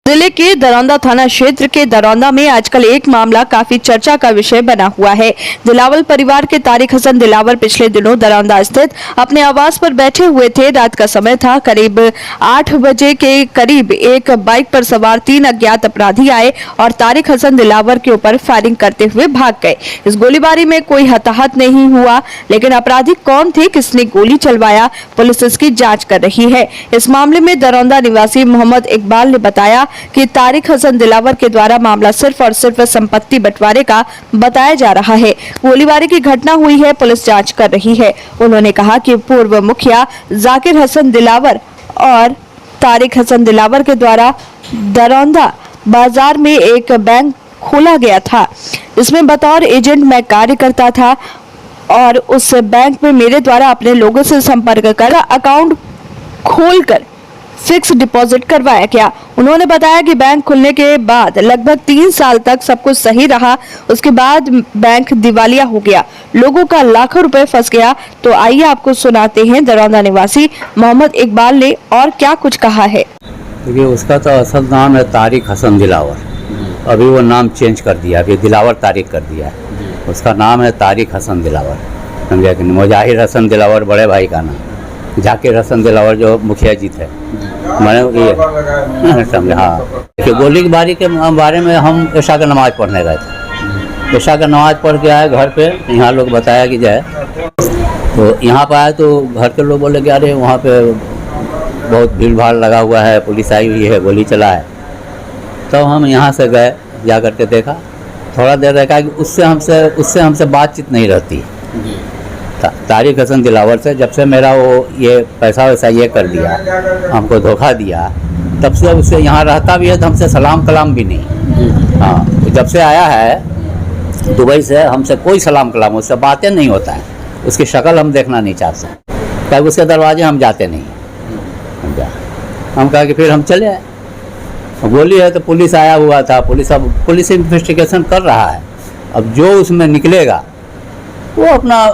जिले के दरौंदा थाना क्षेत्र के दरौंदा में आजकल एक मामला काफी चर्चा का विषय बना हुआ है। दिलावर परिवार के तारिक हसन दिलावर पिछले दिनों दरौंदा स्थित अपने आवास पर बैठे हुए थे। रात का समय था। करीब 8 बजे के करीब एक बाइक पर सवार 3 अज्ञात अपराधी आए और तारिक हसन दिलावर के ऊपर फायरिंग करते हुए भाग गए। इस गोलीबारी में कोई हताहत नहीं हुआ, लेकिन अपराधी कौन थे, किसने गोली चलवाया, पुलिस इसकी जाँच कर रही है। इस मामले में दरौंदा निवासी मोहम्मद इकबाल ने बताया कि तारिक हसन दिलावर के द्वारा मामला सिर्फ और सिर्फ संपत्ति बंटवारे का बताया जा रहा है। गोलीबारी की घटना हुई है, पुलिस जांच कर रही है। उन्होंने कहा कि पूर्व मुखिया जाकिर हसन दिलावर और तारिक हसन दिलावर के द्वारा दरौंदा बाजार में एक बैंक खोला गया था। इसमें बतौर एजेंट मैं कार्य करता था और उस बैंक में मेरे द्वारा अपने लोगों से संपर्क कर अकाउंट खोलकर फिक्स डिपॉजिट करवाया गया। उन्होंने बताया कि बैंक खुलने के बाद लगभग 3 साल तक सब कुछ सही रहा। उसके बाद बैंक दिवालिया हो गया, लोगों का लाखों रुपए फंस गया। तो आइए आपको सुनाते हैं दरौंदा निवासी मोहम्मद इकबाल ने और क्या कुछ कहा है। देखिए, उसका तो असल नाम है तारिक हसन दिलावर। अभी वो नाम चेंज कर दिया, अभी दिलावर तारिक कर दिया है। उसका नाम है तारिक हसन दिलावर, समझा कि मुजाहिर हसन दिलावर बड़े भाई का नाम, जाकिर हसन दिलावर जो मुखिया जी थे, मैंने ये समझे। हाँ, कि गोलीबारी के बारे में हम ईशा का नमाज़ पढ़ने गए थे। ईशा का नमाज़ पढ़ के आए घर पे, यहाँ लोग बताया कि जाए, तो यहाँ पर आए तो घर के लोग बोले कि अरे वहाँ पे बहुत भीड़ भाड़ लगा हुआ है, पुलिस आई हुई है, गोली चला है। तो हम यहाँ से गए, जा कर के देखा, थोड़ा देर रखा कि उससे हमसे बातचीत नहीं रहती। तारिक हसन दिलावर से जब से मेरा वो ये पैसा वैसा ये कर दिया, हमको धोखा दिया, तब से उससे यहाँ रहता भी है तो हमसे सलाम कलाम भी नहीं। हाँ, जब से आया है दुबई से, हमसे कोई सलाम कलाम, उससे बातें नहीं होता है, उसकी शक्ल हम देखना नहीं चाहते, क्या उसके दरवाजे हम जाते नहीं। हम कहा कि फिर हम चले आए। गोली है तो पुलिस आया हुआ था, पुलिस इन्वेस्टिगेशन कर रहा है। अब जो उसमें निकलेगा वो अपना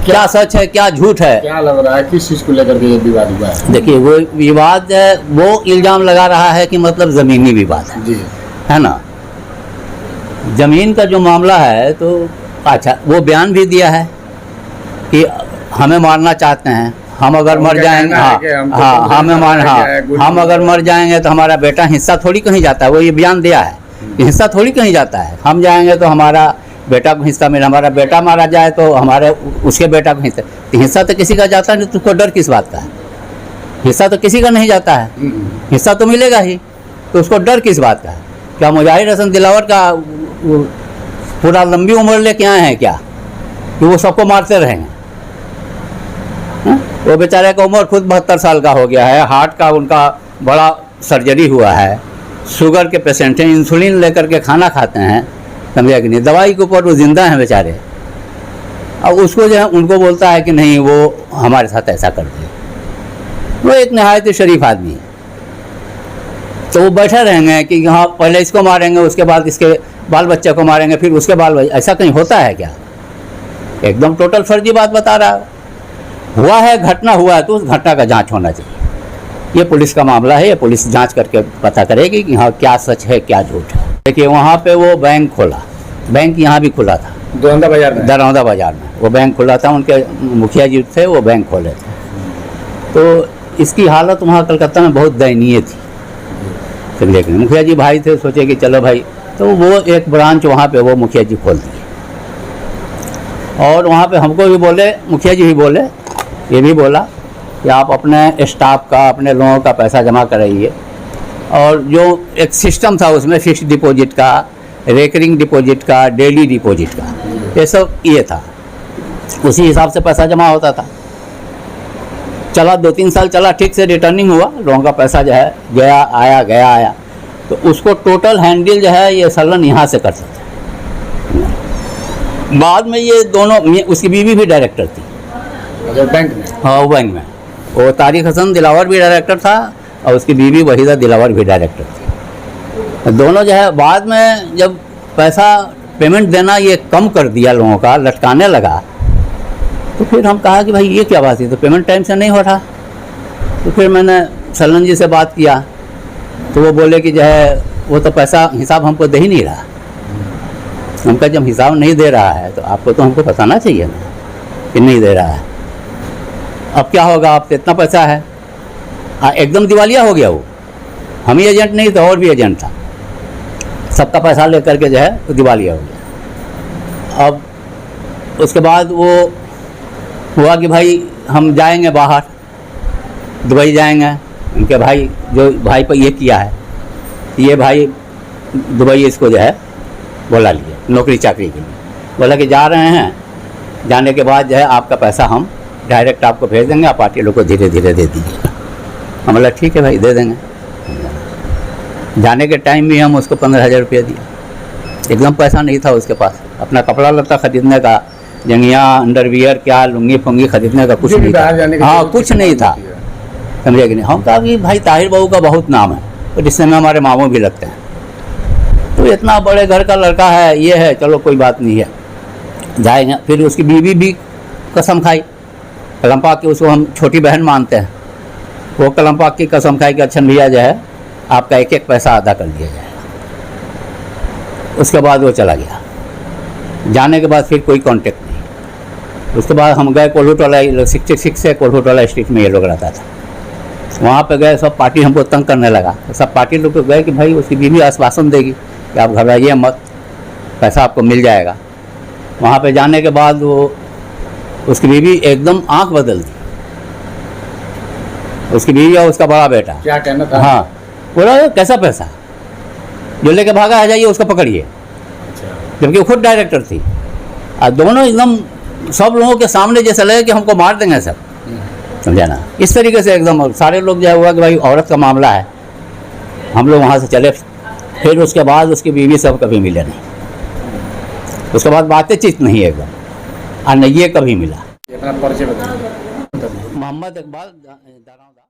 क्या सच है क्या झूठ है। क्या लग रहा है, किस चीज़ को लेकर के ये विवाद हुआ है? देखिए, वो विवाद है, वो इल्ज़ाम लगा रहा है कि मतलब ज़मीनी विवाद है जी, है ना। ज़मीन का जो मामला है तो अच्छा, वो बयान भी दिया है कि हमें मारना चाहते हैं, हम अगर मर जाएंगे, हम अगर मर जाएंगे तो हमारा बेटा हिस्सा थोड़ी कहीं जाता है। वो ये बयान दिया है कि हिस्सा थोड़ी कहीं जाता है, हम जाएंगे तो हमारा बेटा को हिस्सा मिला, हमारा बेटा मारा जाए तो हमारे उसके बेटा को हिस्सा तो किसी का जाता नहीं। तुझको डर किस बात का है? हिस्सा तो किसी का नहीं जाता है, हिस्सा तो मिलेगा ही, तो उसको डर किस बात का है? क्या मुजाहिर हसन दिलावर का पूरा लंबी उम्र लेके आए हैं क्या कि वो सबको मारते रहेंगे? वो बेचारे का उम्र खुद 72 साल का हो गया है, हार्ट का उनका बड़ा सर्जरी हुआ है, शुगर के पेशेंट हैं, इंसुलिन लेकर के खाना खाते हैं, समझा कि नहीं, दवाई के ऊपर वो जिंदा हैं बेचारे। अब उसको जो है उनको बोलता है कि नहीं वो हमारे साथ ऐसा कर दिए। वो एक नहायत ही शरीफ आदमी है, तो वो बैठे रहेंगे कि हाँ पहले इसको मारेंगे, उसके बाद इसके बाल बच्चे को मारेंगे, फिर उसके बाल, ऐसा कहीं होता है क्या? एकदम टोटल फर्जी बात बता रहा है। हुआ है, घटना हुआ है तो उस घटना का जांच होना चाहिए। ये पुलिस का मामला है, ये पुलिस जांच करके पता करेगी कि हाँ क्या सच है क्या झूठ है। देखिए, वहाँ पे वो बैंक खोला, बैंक यहाँ भी खुला था, दरौंदा बाजार में वो बैंक खुला था, उनके मुखिया जी थे, वो बैंक खोले थे। तो इसकी हालत वहाँ कलकत्ता में बहुत दयनीय थी। लेकिन मुखिया जी भाई थे, सोचे कि चलो भाई, तो वो एक ब्रांच वहाँ पे वो मुखिया जी खोल दिए। और वहाँ पे हमको भी बोले, मुखिया जी भी बोले, ये भी बोला कि आप अपने स्टाफ का, अपने लोगों का पैसा जमा कराइए। और जो एक सिस्टम था उसमें फिक्स डिपॉजिट का, रेकरिंग डिपॉजिट का, डेली डिपॉजिट का, ये सब ये था, उसी हिसाब से पैसा जमा होता था। चला 2-3 साल चला, ठीक से रिटर्निंग हुआ, लोगों का पैसा जो है गया आया गया आया, तो उसको टोटल हैंडल जो है ये सलन यहाँ से करता था। बाद में ये दोनों, उसकी बीवी भी डायरेक्टर थी बैंक में। हाँ, वो बैंक में, वो तारिक हसन दिलावर भी डायरेक्टर था और उसकी बीवी वहीदा दिलावर भी डायरेक्टर थी। दोनों जो है बाद में जब पैसा पेमेंट देना ये कम कर दिया, लोगों का लटकाने लगा, तो फिर हम कहा कि भाई ये क्या बात है, तो पेमेंट टाइम से नहीं हो रहा। तो फिर मैंने सलन जी से बात किया तो वो बोले कि जो है वो तो पैसा हिसाब हमको दे ही नहीं रहा। हमका जब हिसाब नहीं दे रहा है तो आपको तो हमको बताना चाहिए ना कि नहीं दे रहा है। अब क्या होगा, आपसे इतना पैसा है, एकदम दिवालिया हो गया वो। हम ही एजेंट नहीं तो और भी एजेंट था, सबका पैसा ले करके जो है वो दिवालिया हो गया। अब उसके बाद वो हुआ कि भाई हम जाएंगे बाहर, दुबई जाएंगे। उनके भाई जो भाई पर ये किया है, ये भाई दुबई इसको जो है बोला लिए नौकरी चाकरी के लिए, बोला कि जा रहे हैं, जाने के बाद जो है आपका पैसा हम डायरेक्ट आपको भेज देंगे, आप पार्टी लोग को धीरे धीरे दे दीजिएगा। हम बोला ठीक है भाई दे देंगे। जाने के टाइम भी हम उसको 15,000 रुपया दिया, एकदम पैसा नहीं था उसके पास, अपना कपड़ा लत्ता खरीदने का, जंगिया अंडरवियर क्या लुंगी फुंगी खरीदने का कुछ नहीं था। हाँ कुछ नहीं था, समझे कि नहीं। हम कहा कि भाई ताहिर बाबू का बहुत नाम है, तो रिश्ते में हमारे मामू भी लगते हैं, तो इतना बड़े घर का लड़का है, ये है, चलो कोई बात नहीं है, जाएंगे। फिर उसकी बीवी भी कसम खाई, कलम पाक की, उसको हम छोटी बहन मानते हैं, वो कलम पाक की कसम खाई कि अच्छा भैया जो है आपका एक एक पैसा अदा कर दिया जाएगा। उसके बाद वो चला गया, जाने के बाद फिर कोई कांटेक्ट नहीं। उसके बाद हम गए कोल्हूटोला 66 से कोल्हूटोला स्ट्रीट में ये लोग रहता था, वहाँ पे गए, सब पार्टी हमको तंग करने लगा। तो सब पार्टी लोग तो गए कि भाई उसकी बीवी आश्वासन देगी कि आप घबराइए मत, पैसा आपको मिल जाएगा। वहाँ पे जाने के बाद वो उसकी बीवी एकदम आंख बदल दी, उसकी बीवी और उसका बड़ा बेटा। क्या कहना था? हाँ, बोला कैसा पैसा, जो लेके भागा है जाइए उसको पकड़िए, जबकि वो खुद डायरेक्टर थी। और दोनों एकदम सब लोगों के सामने जैसा लगे कि हमको मार देंगे सब, समझा ना, इस तरीके से एकदम सारे लोग जो हुआ कि भाई औरत का मामला है। हम लोग वहाँ से चले, फिर उसके बाद उसकी बीवी सब कभी मिले नहीं, उसके बाद बातचीत नहीं एकदम, और न ये कभी मिला। अपना परिचय बताइए। मोहम्मद इकबाल दरौंदा।